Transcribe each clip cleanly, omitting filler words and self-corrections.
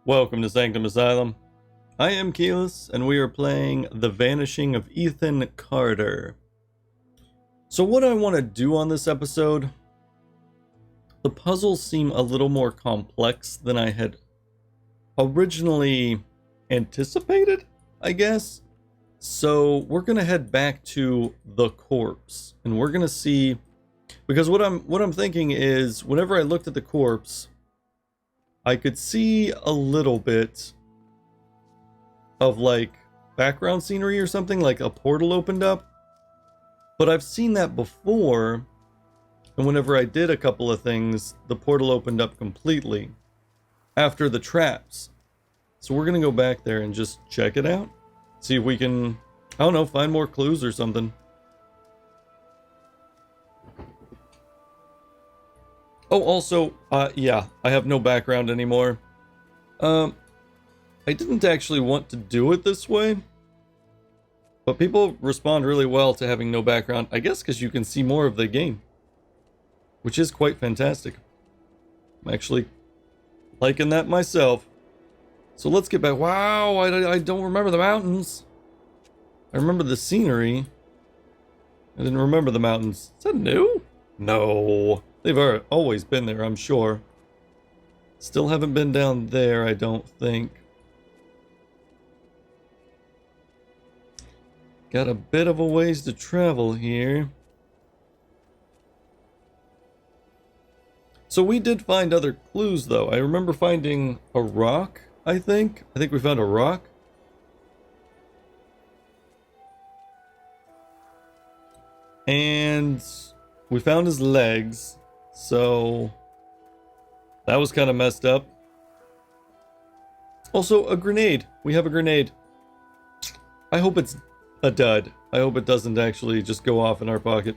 Welcome to Sanctum Asylum. I am Keyless, and we are playing The Vanishing of Ethan Carter. So what I want to do on this episode, the puzzles seem a little more complex than I had originally anticipated, I guess. So we're going to head back to the corpse, and we're going to see, because what I'm thinking is, whenever I looked at the corpse, I could see a little bit of like background scenery or something, like a portal opened up. But I've seen that before, and whenever I did a couple of things, the portal opened up completely after the traps. So we're gonna go back there and just check it out. See if we can, I don't know, find more clues or something. Oh, also, yeah, I have no background anymore. I didn't actually want to do it this way, but people respond really well to having no background, I guess because you can see more of the game, which is quite fantastic. I'm actually liking that myself. So let's get back. Wow, I don't remember the mountains. I remember the scenery. I didn't remember the mountains. Is that new? No. They've always been there, I'm sure. Still haven't been down there, I don't think. Got a bit of a ways to travel here. So we did find other clues, though. I remember finding a rock, I think. I think we found a rock. And we found his legs. So that was kind of messed up. Also, a grenade. We have a grenade. I hope it's a dud. I hope it doesn't actually just go off in our pocket.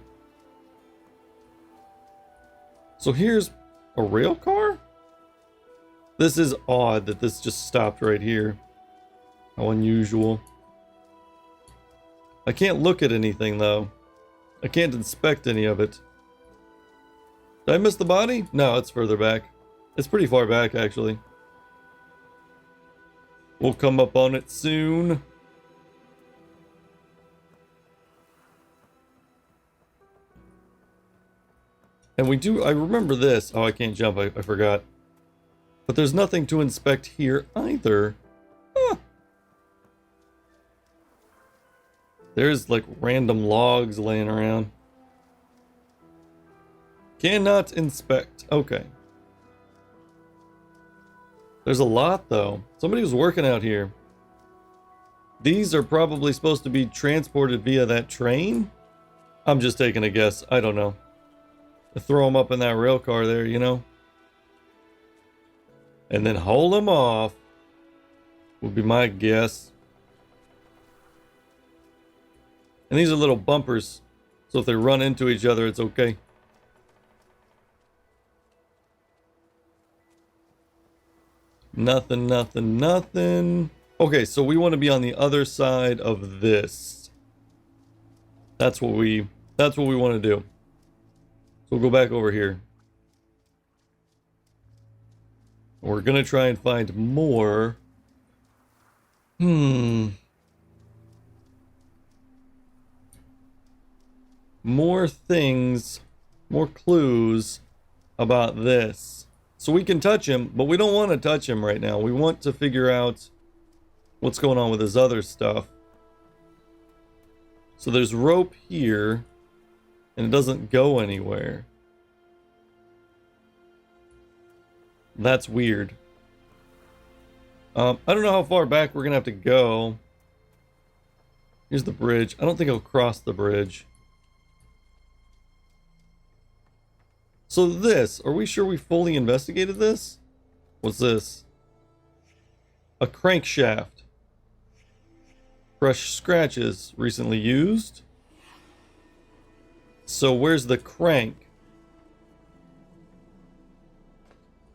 So here's a rail car? This is odd that this just stopped right here. How unusual. I can't look at anything though. I can't inspect any of it. Did I miss the body? No, it's further back. It's pretty far back, actually. We'll come up on it soon. And we do, I remember this. Oh, I can't jump, I forgot. But there's nothing to inspect here either. Huh. There's like random logs laying around. Cannot inspect. Okay. There's a lot though. Somebody was working out here. These are probably supposed to be transported via that train? I'm just taking a guess. I don't know. Throw them up in that rail car there, you know? And then haul them off would be my guess. And these are little bumpers, so if they run into each other, it's okay. Nothing, nothing, nothing. Okay, so we want to be on the other side of this. That's what we want to do. So we'll go back over here. We're going to try and find more. More things, more clues about this. So we can touch him, but we don't want to touch him right now. We want to figure out what's going on with his other stuff. So there's rope here, and it doesn't go anywhere. That's weird. I don't know how far back we're going to have to go. Here's the bridge. I don't think I'll cross the bridge. So this, are we sure we fully investigated this? What's this? A crankshaft. Fresh scratches, recently used. So where's the crank?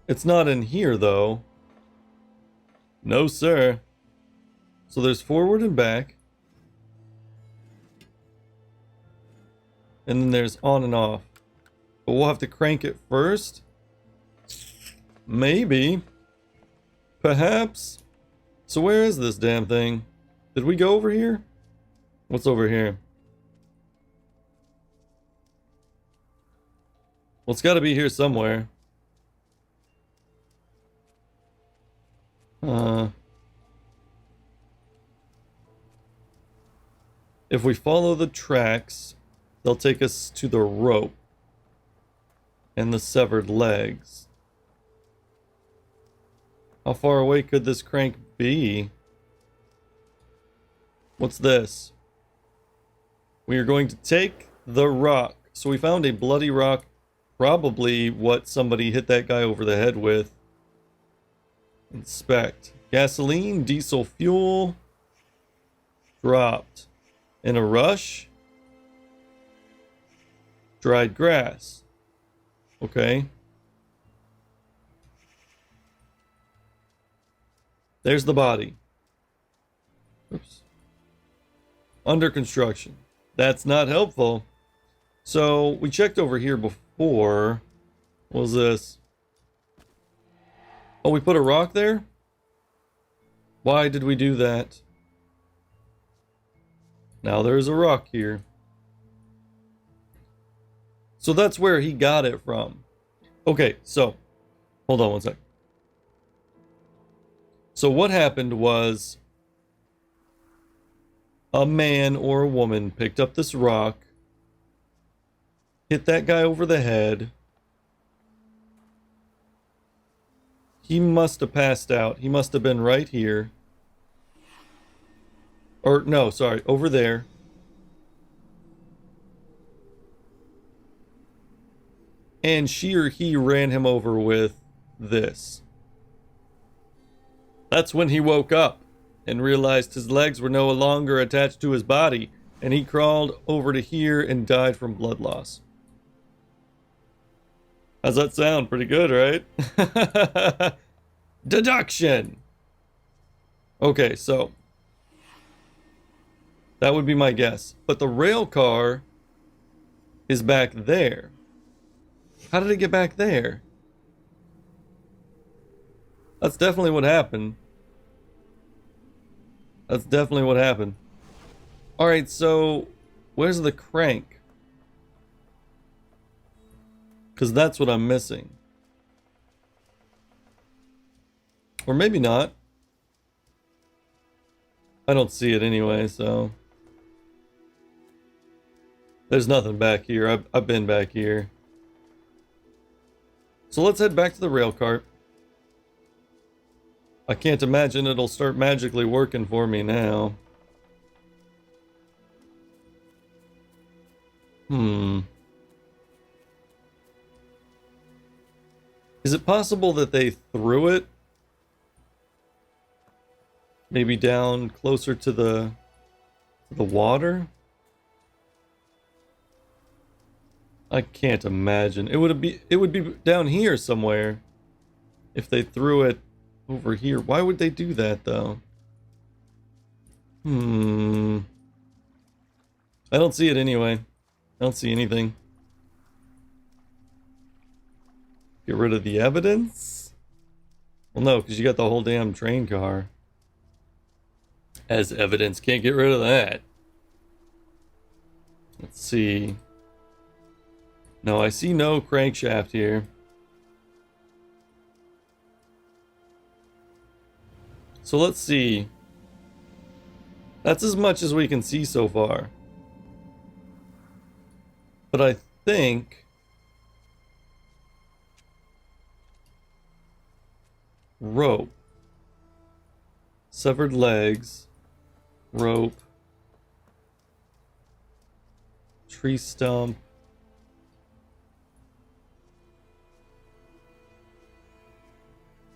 It's not in here though. No sir. So there's forward and back. And then there's on and off. But we'll have to crank it first. Maybe. Perhaps? So where is this damn thing? Did we go over here? What's over here? Well, it's gotta be here somewhere. If we follow the tracks, they'll take us to the rope and the severed legs. How far away could this crank be? What's this? We are going to take the rock. So we found a bloody rock, probably what somebody hit that guy over the head with. Inspect. Gasoline, diesel fuel, dropped. In a rush, dried grass. Okay. There's the body. Oops. Under construction. That's not helpful. So we checked over here before. What was this? Oh, we put a rock there? Why did we do that? Now there's a rock here. So that's where he got it from. Okay, so hold on one sec. So what happened was a man or a woman picked up this rock, hit that guy over the head. He must have passed out. He must have been right here. Or, no, sorry, over there. And she or he ran him over with this. That's when he woke up and realized his legs were no longer attached to his body, and he crawled over to here and died from blood loss. How's that sound? Pretty good, right? Deduction! Okay, so that would be my guess. But the rail car is back there. How did it get back there? That's definitely what happened. That's definitely what happened. Alright, so where's the crank? Because that's what I'm missing. Or maybe not. I don't see it anyway, so there's nothing back here. I've been back here. So let's head back to the rail cart. I can't imagine it'll start magically working for me now. Is it possible that they threw it? Maybe down closer to the water? I can't imagine. It would be down here somewhere if they threw it over here. Why would they do that though? I don't see it anyway. I don't see anything. Get rid of the evidence? Well, no, because you got the whole damn train car as evidence. Can't get rid of that. Let's see. No, I see no crankshaft here. So let's see. That's as much as we can see so far. But I think rope, severed legs, rope, tree stump.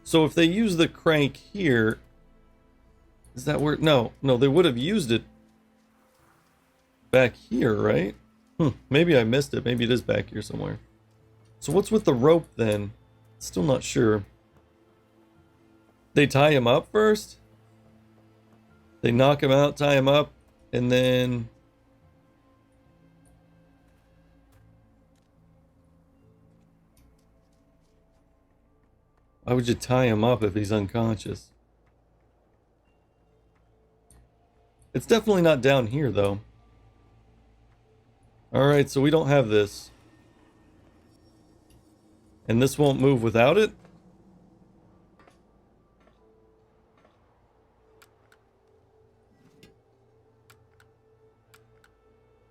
So if they use the crank here, is that where? No, they would have used it back here, right? Maybe I missed it. Maybe it is back here somewhere. So what's with the rope then? Still not sure. They tie him up first? They knock him out, tie him up, and then Why would you tie him up if he's unconscious? It's definitely not down here, though. Alright, so we don't have this. And this won't move without it?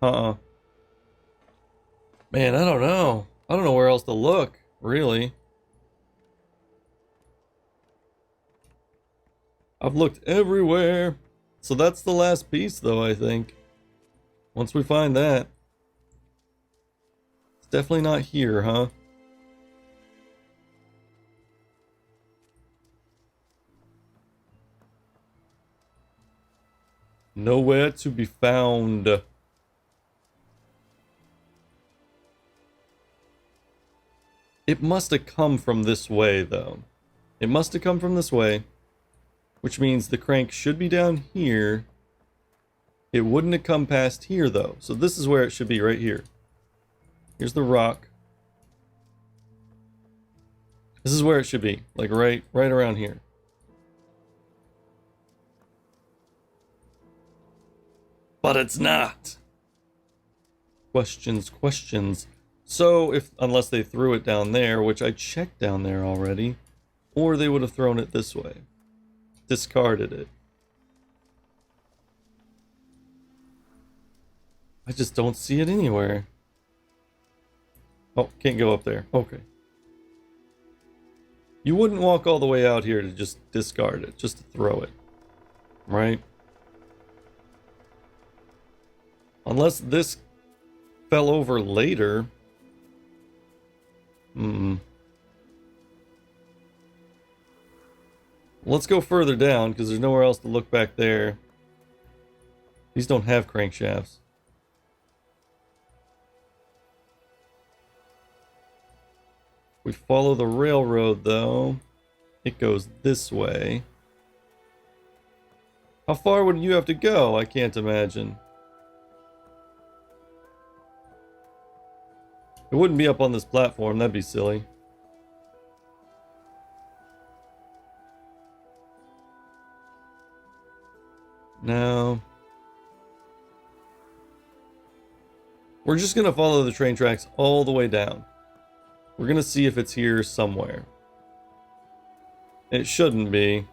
Uh-uh. Man, I don't know. I don't know where else to look, really. I've looked everywhere. So that's the last piece, though, I think. Once we find that. It's definitely not here, huh? Nowhere to be found. It must have come from this way, though. It must have come from this way. Which means the crank should be down here. It wouldn't have come past here, though. So this is where it should be, right here. Here's the rock. This is where it should be. Like right around here. But it's not. Questions. So, unless they threw it down there, which I checked down there already, or they would have thrown it this way. Discarded it. I just don't see it anywhere. Oh, can't go up there. Okay. You wouldn't walk all the way out here to just discard it, just to throw it. Right? Unless this fell over later. Let's go further down, because there's nowhere else to look back there. These don't have crankshafts. We follow the railroad, though. It goes this way. How far would you have to go? I can't imagine. It wouldn't be up on this platform. That'd be silly. No. We're just gonna follow the train tracks all the way down. We're gonna see if it's here somewhere. It shouldn't be.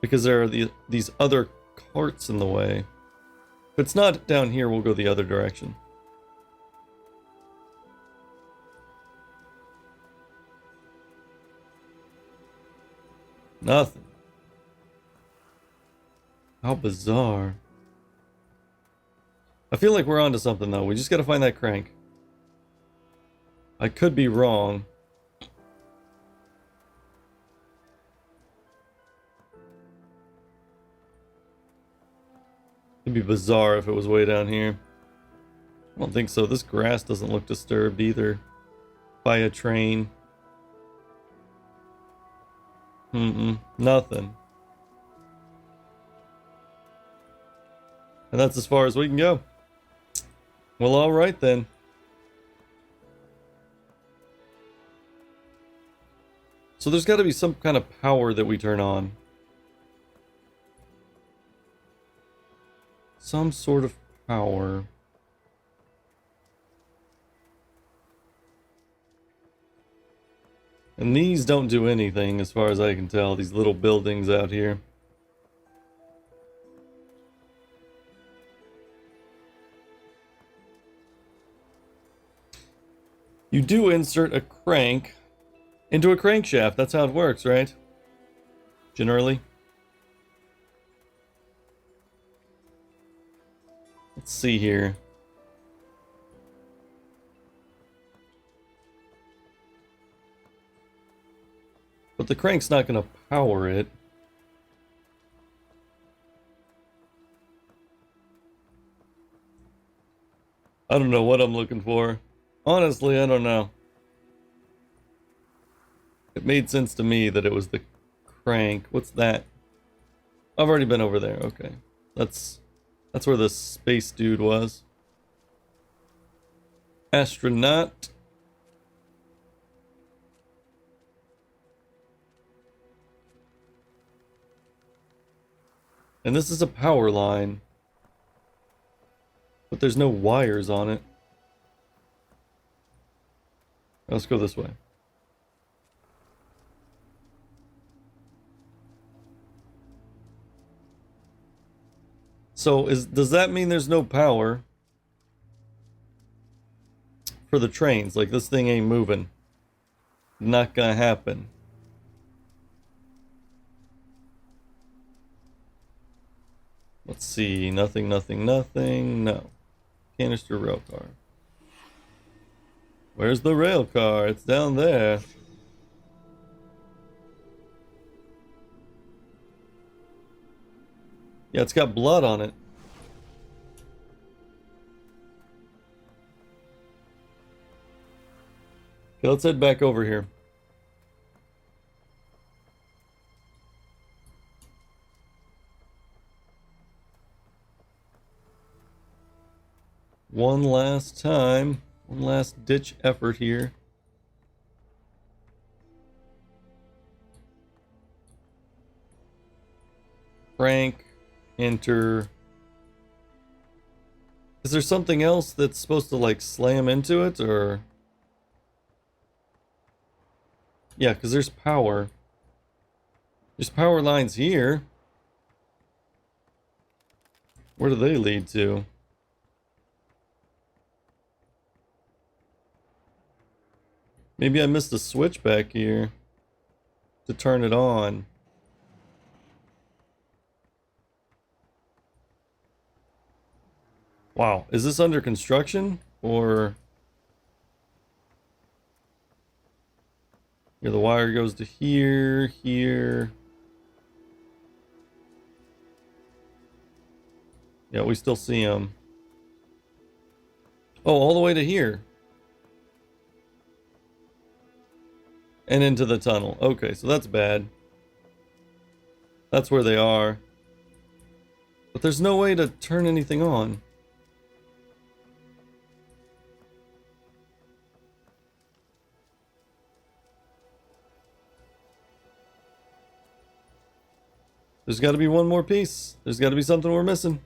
Because there are these other carts in the way. If it's not down here, we'll go the other direction. Nothing. How bizarre. I feel like we're onto something, though. We just gotta find that crank. I could be wrong. It'd be bizarre if it was way down here. I don't think so. This grass doesn't look disturbed either. By a train. Nothing. And that's as far as we can go. Well, alright then. So there's got to be some kind of power that we turn on. Some sort of power. And these don't do anything as far as I can tell, these little buildings out here. You do insert a crank into a crankshaft. That's how it works, right? Generally. Let's see here. But the crank's not going to power it. I don't know what I'm looking for. Honestly, I don't know. It made sense to me that it was the crank. What's that? I've already been over there. Okay. That's where the space dude was. Astronaut. And this is a power line. But there's no wires on it. Let's go this way. So does that mean there's no power for the trains? Like this thing ain't moving. Not gonna happen. Let's see. Nothing, nothing, nothing. No. Canister rail car. Where's the rail car? It's down there. Yeah, it's got blood on it. Okay, let's head back over here. One last time. One last ditch effort here. Crank. Enter. Is there something else that's supposed to like slam into it, or? Yeah, because there's power. There's power lines here. Where do they lead to? Maybe I missed a switch back here to turn it on. Wow, is this under construction? Or... Here, the wire goes to here, here. Yeah, we still see them. Oh, all the way to here. And into the tunnel. Okay, so that's bad. That's where they are. But there's no way to turn anything on. There's got to be one more piece. There's got to be something we're missing.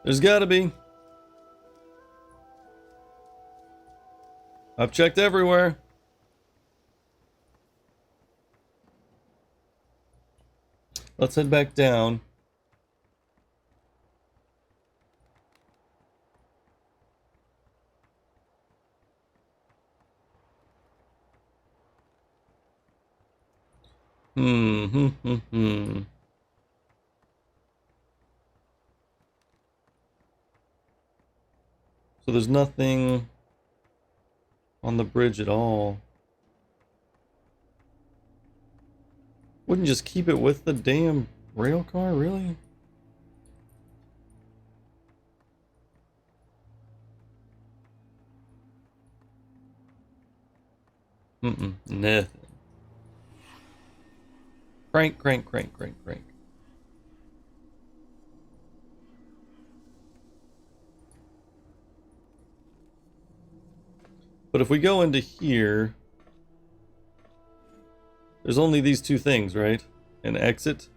There's got to be. I've checked everywhere. Let's head back down. So there's nothing on the bridge at all. Wouldn't just keep it with the damn rail car, really? Nothing. Crank, crank, crank, crank, crank. But if we go into here, there's only these two things, right? An exit.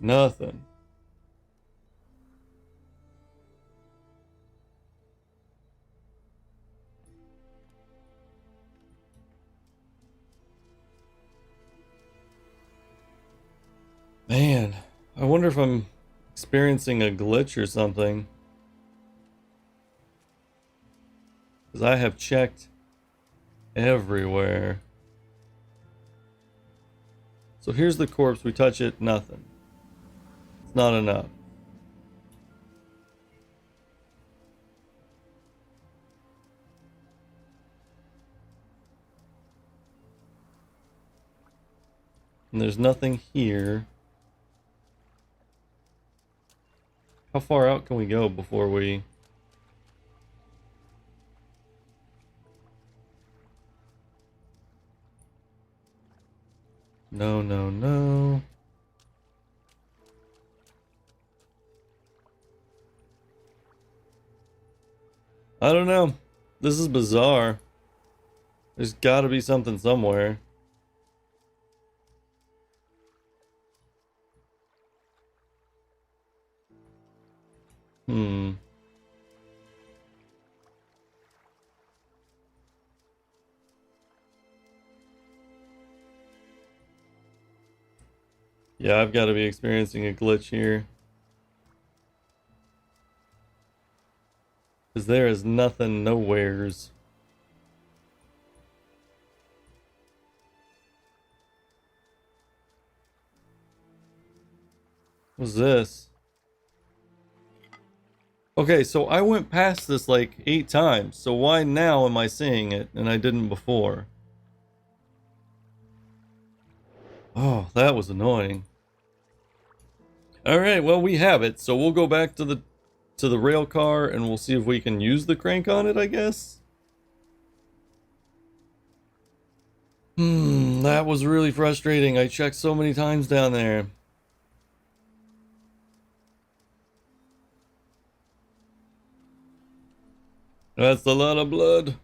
Nothing. Man, I wonder if I'm experiencing a glitch or something. Because I have checked everywhere. So here's the corpse, we touch it, nothing. It's not enough. And there's nothing here. How far out can we go before we... No, no, no. I don't know. This is bizarre. There's gotta be something somewhere. Hmm. Yeah, I've got to be experiencing a glitch here. Because there is nothing nowheres. What's this? Okay, so I went past this like 8 times. So why now am I seeing it and I didn't before? Oh, that was annoying. Alright, well we have it. So we'll go back to the rail car and we'll see if we can use the crank on it, I guess. That was really frustrating. I checked so many times down there. That's a lot of blood.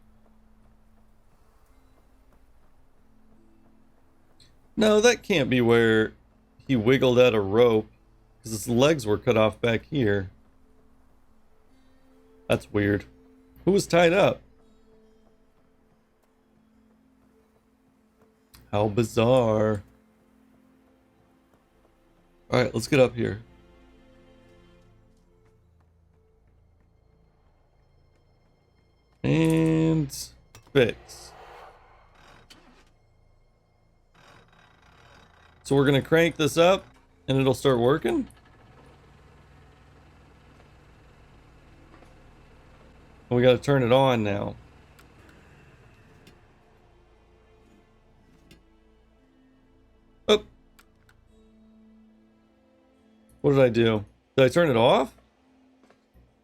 No, that can't be where he wiggled out a rope, because his legs were cut off back here. That's weird. Who was tied up? How bizarre. Alright, let's get up here. And fix. So we're gonna crank this up and it'll start working? We gotta turn it on now. Oh. What did I do? Did I turn it off?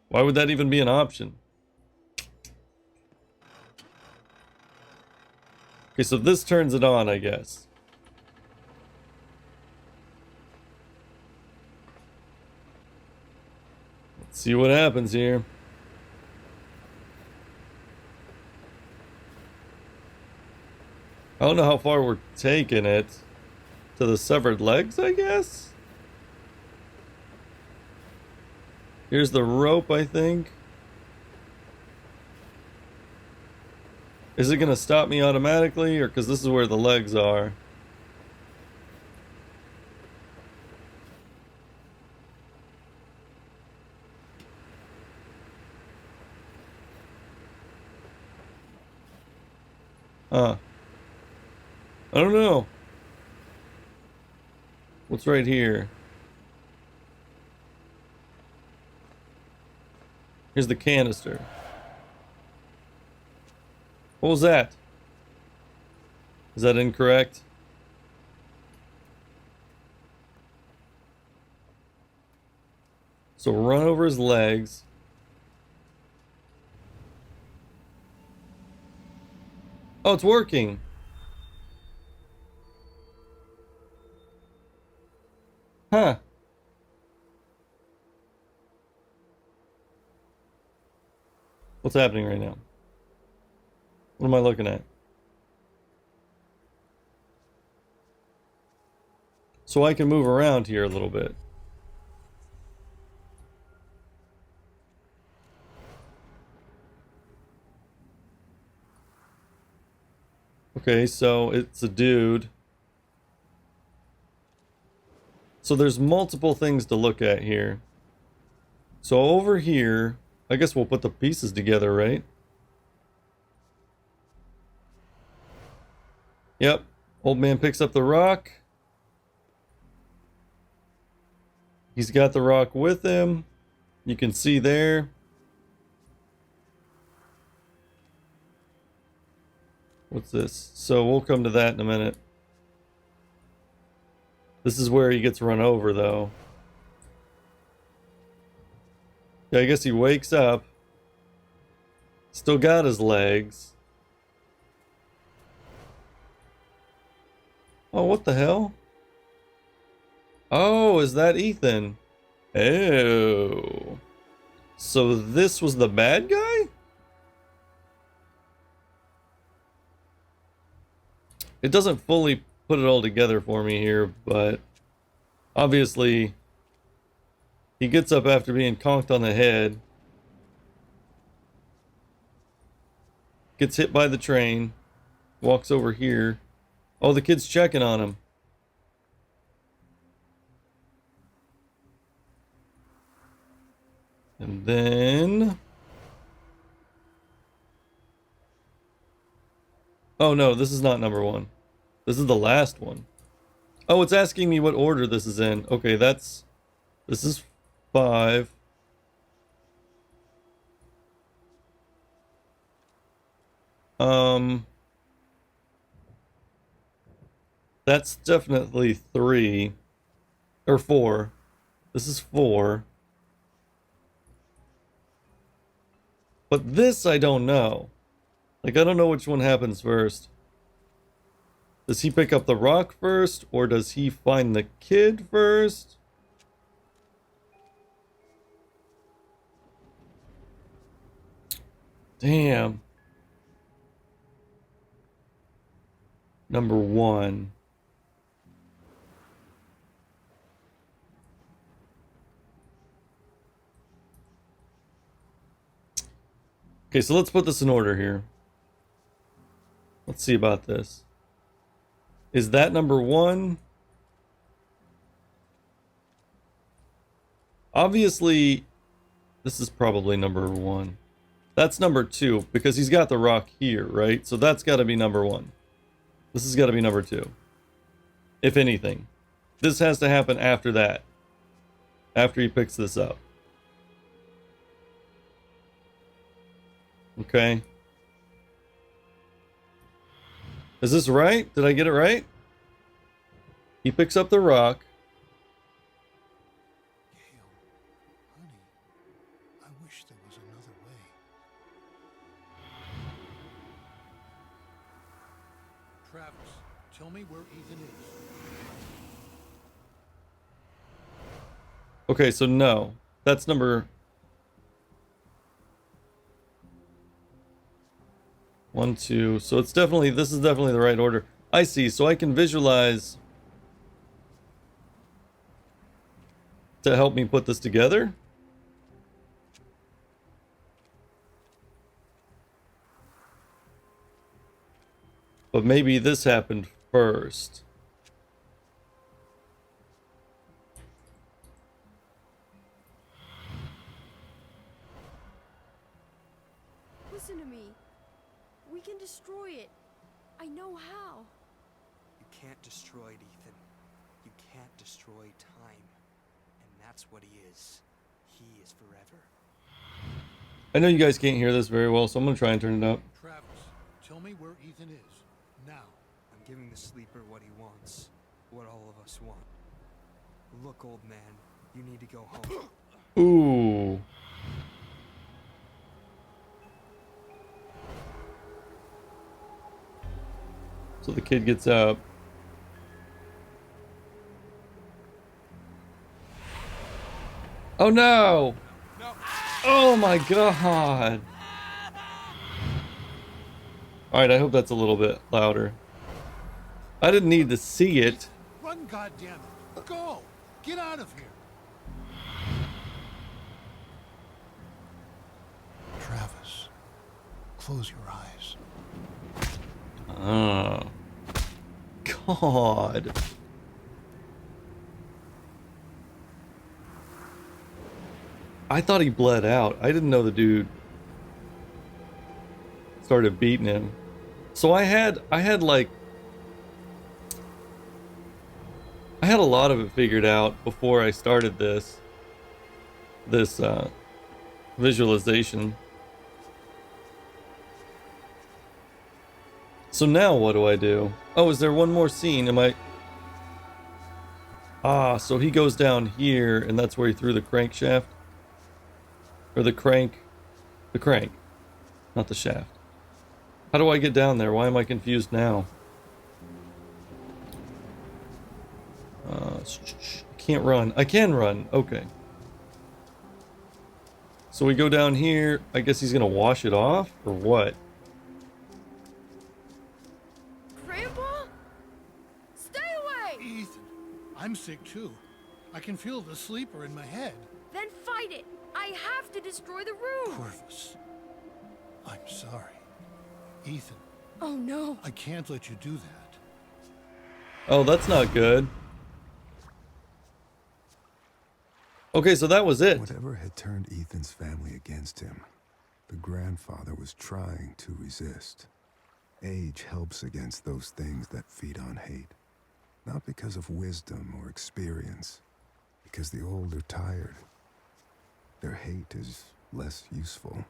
Why would that even be an option? Okay, so this turns it on, I guess. Let's see what happens here. I don't know how far we're taking it. To the severed legs, I guess? Here's the rope, I think. Is it gonna stop me automatically, or because this is where the legs are? Huh. I don't know. What's right here? Here's the canister. What was that? Is that incorrect? So run over his legs. Oh, it's working. Huh. What's happening right now? What am I looking at? So I can move around here a little bit. Okay, so it's a dude. So there's multiple things to look at here. So over here, I guess we'll put the pieces together, right? Yep. Old man picks up the rock. He's got the rock with him. You can see there. What's this? So we'll come to that in a minute. This is where he gets run over, though. Yeah, I guess he wakes up. Still got his legs. Oh, what the hell? Oh, is that Ethan? Oh. So this was the bad guy? It doesn't fully put it all together for me here, but obviously he gets up after being conked on the head, gets hit by the train, walks over here. Oh, the kid's checking on him. And then... Oh no, this is not number one. This is the last one. Oh, it's asking me what order this is in. Okay, this is 5. That's definitely 3. Or 4. This is 4. But this I don't know. Like, I don't know which one happens first. Does he pick up the rock first, or does he find the kid first? Damn. Number 1. Okay, so let's put this in order here. Let's see about this. Is that number 1? Obviously, this is probably number 1. That's number 2, because he's got the rock here, right? So that's got to be number 1. This has got to be number 2. If anything. This has to happen after that. After he picks this up. Okay. Is this right? Did I get it right? He picks up the rock. Gail, honey, I wish there was another way. Travis, tell me where Ethan is. Okay, so no. That's number 1, 2. So it's definitely, this is definitely the right order. I see, so I can visualize to help me put this together. But maybe this happened first. Listen to me. We can destroy it. I know how. You can't destroy it, Ethan. You can't destroy time. And that's what he is. He is forever. I know you guys can't hear this very well, so I'm gonna try and turn it up. Travis, tell me where Ethan is. Now. I'm giving the sleeper what he wants. What all of us want. Look, old man, you need to go home. Ooh. So the kid gets up. Oh no! Oh my god! Alright, I hope that's a little bit louder. I didn't need to see it. Run, goddammit. Go. Get out of here. Travis, close your eyes. Oh. God. I thought he bled out. I didn't know the dude started beating him. So I had like I had a lot of it figured out before I started this visualization. So now what do I do? Oh, is there one more scene? Am I... Ah, so he goes down here, and that's where he threw the crankshaft? Or the crank? The crank, not the shaft. How do I get down there? Why am I confused now? Can't run. I can run. Okay. So we go down here. I guess he's gonna wash it off, or what? Grandpa? Stay away! Ethan, I'm sick too. I can feel the sleeper in my head. Then fight it! I have to destroy the room! Corvus, I'm sorry. Ethan, Oh no. I can't let you do that. Oh, that's not good. Okay, so that was it. Whatever had turned Ethan's family against him, the grandfather was trying to resist. Age helps against those things that feed on hate. Not because of wisdom or experience, because the old are tired. Their hate is less useful.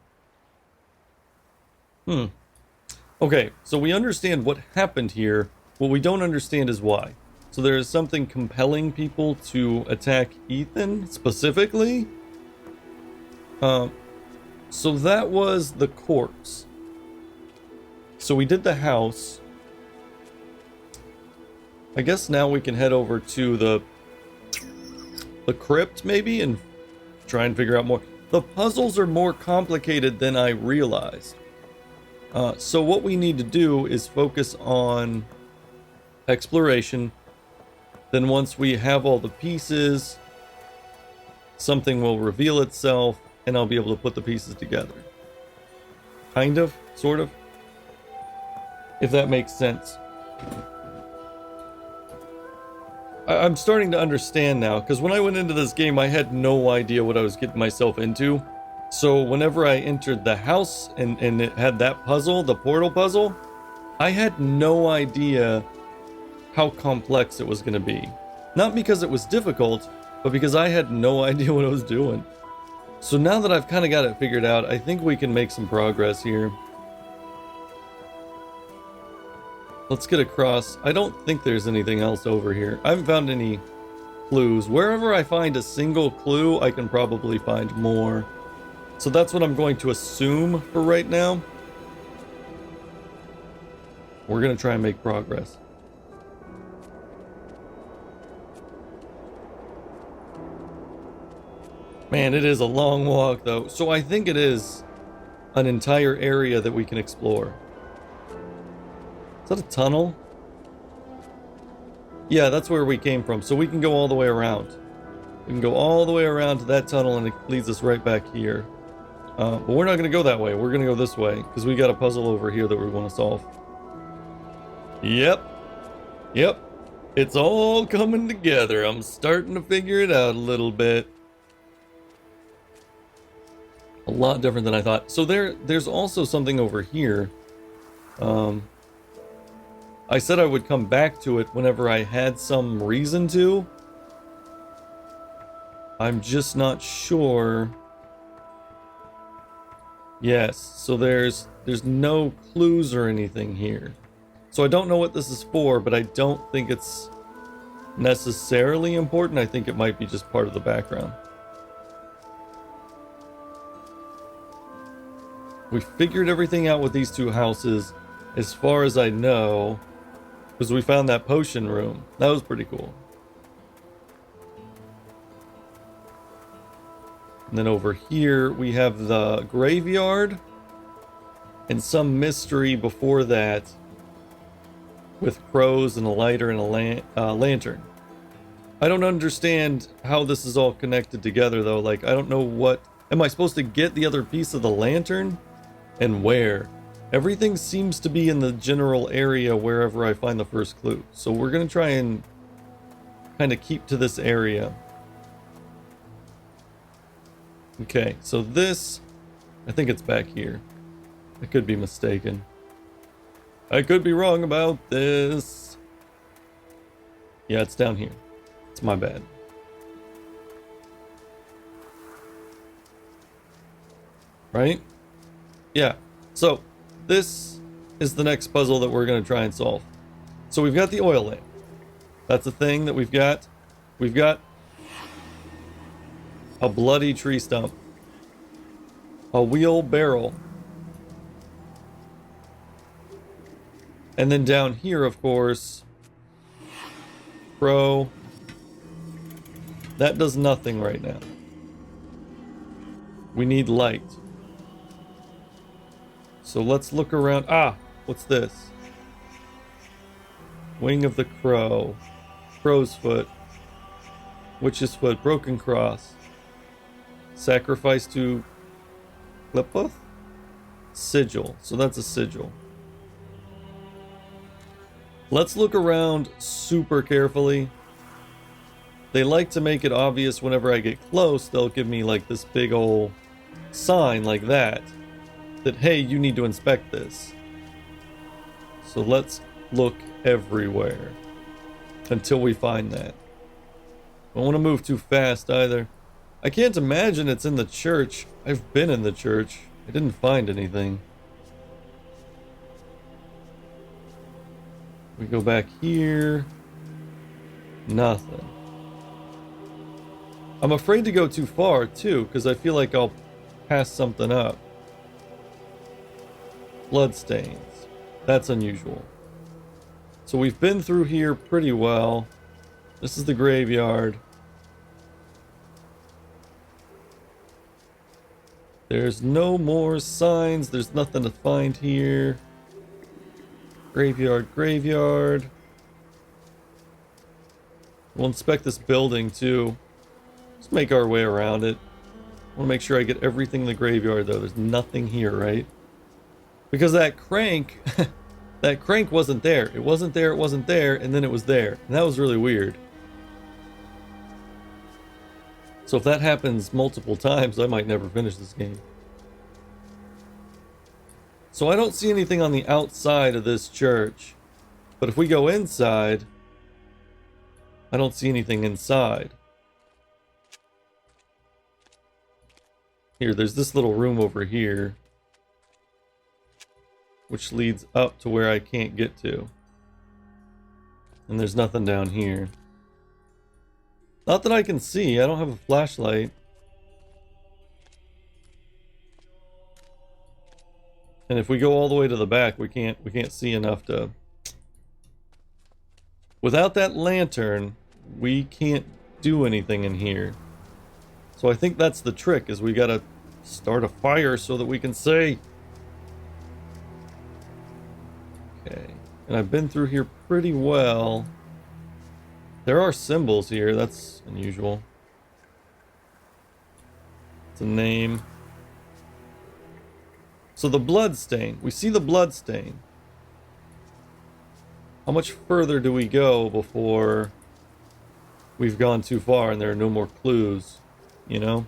Okay, so we understand what happened here. What we don't understand is why. So there is something compelling people to attack Ethan specifically. So that was the corpse. So we did the house. I guess now we can head over to the crypt maybe and try and figure out more. The puzzles are more complicated than I realized. So what we need to do is focus on exploration. Then once we have all the pieces, something will reveal itself and I'll be able to put the pieces together. Kind of, sort of. If that makes sense. I'm starting to understand now, because when I went into this game, I had no idea what I was getting myself into. So whenever I entered the house and it had that puzzle, the portal puzzle, I had no idea how complex it was going to be. Not because it was difficult, but because I had no idea what I was doing. So now that I've kind of got it figured out, I think we can make some progress here. Let's get across. I don't think there's anything else over here. I haven't found any clues. Wherever I find a single clue, I can probably find more. So that's what I'm going to assume for right now. We're going to try and make progress. Man, it is a long walk though. So I think it is an entire area that we can explore. Is that a tunnel? Yeah, that's where we came from. So we can go all the way around. We can go all the way around to that tunnel and it leads us right back here. But we're not going to go that way. We're going to go this way because we got a puzzle over here that we want to solve. Yep. It's all coming together. I'm starting to figure it out a little bit. A lot different than I thought. So there's also something over here. I said I would come back to it whenever I had some reason to. I'm just not sure. Yes, so there's no clues or anything here. So I don't know what this is for, but I don't think it's necessarily important. I think it might be just part of the background. We figured everything out with these two houses, as far as I know, because we found that potion room. That was pretty cool. And then over here, we have the graveyard and some mystery before that with crows and a lighter and a lantern. I don't understand how this is all connected together, though. Like, I don't know what... Am I supposed to get the other piece of the lantern? And where? Everything seems to be in the general area wherever I find the first clue. So we're going to try and kind of keep to this area. Okay, so this... I think it's back here. I could be mistaken. I could be wrong about this. Yeah, it's down here. It's my bad. Right? Yeah. So, this is the next puzzle that we're going to try and solve. So we've got the oil lamp. That's a thing that we've got. We've got a bloody tree stump. A wheelbarrow. And then down here, of course, crow That does nothing right now. We need light. So let's look around. Ah, what's this? Wing of the crow. Crow's foot. Witch's foot. Broken cross. Sacrifice to Lipputh? Sigil. So that's a sigil. Let's look around super carefully. They like to make it obvious whenever I get close. They'll give me like this big old sign like that. That, hey, you need to inspect this. So let's look everywhere. Until we find that. Don't want to move too fast either. I can't imagine it's in the church. I've been in the church. I didn't find anything. We go back here. Nothing. I'm afraid to go too far too, because I feel like I'll pass something up. Bloodstains. That's unusual. So we've been through here pretty well. This is the graveyard. There's no more signs. There's nothing to find here. Graveyard, graveyard. We'll inspect this building too. Let's make our way around it. I want to make sure I get everything in the graveyard though. There's nothing here, right? Because that crank, that crank wasn't there. It wasn't there, it wasn't there, and then it was there. And that was really weird. So if that happens multiple times, I might never finish this game. So I don't see anything on the outside of this church. But if we go inside, I don't see anything inside. Here, there's this little room over here, which leads up to where I can't get to. And there's nothing down here. Not that I can see. I don't have a flashlight. And if we go all the way to the back, we can't see enough to... Without that lantern, we can't do anything in here. So I think that's the trick, is we gotta start a fire so that we can see. Okay. And I've been through here pretty well. There are symbols here. That's unusual. It's a name. So the blood stain. We see the blood stain. How much further do we go before we've gone too far and there are no more clues? You know?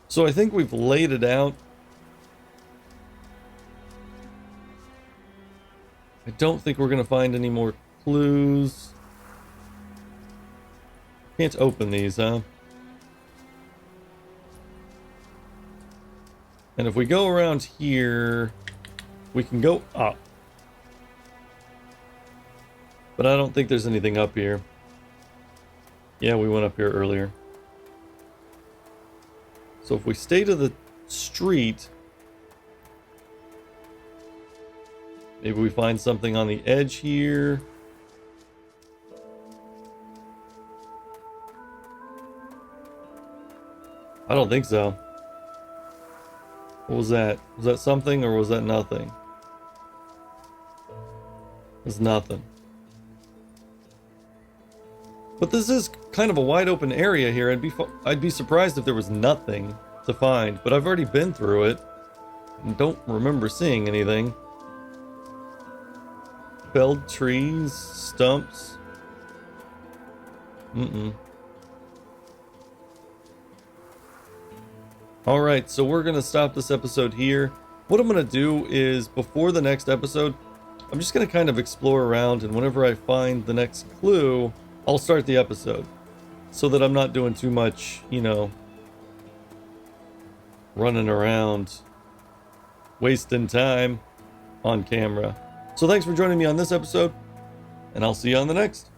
So I think we've laid it out. I don't think we're going to find any more clues. Can't open these, huh? And if we go around here, we can go up. But I don't think there's anything up here. Yeah, we went up here earlier. So if we stay to the street, maybe we find something on the edge here. I don't think so. What was that? Was that something or was that nothing? It was nothing. But this is kind of a wide open area here. I'd be surprised if there was nothing to find, but I've already been through it and don't remember seeing anything. Felled trees, stumps. Alright, so we're going to stop this episode here. What I'm going to do is, before the next episode, I'm just going to kind of explore around, and whenever I find the next clue, I'll start the episode. So that I'm not doing too much, you know, running around, wasting time on camera. So thanks for joining me on this episode, and I'll see you on the next.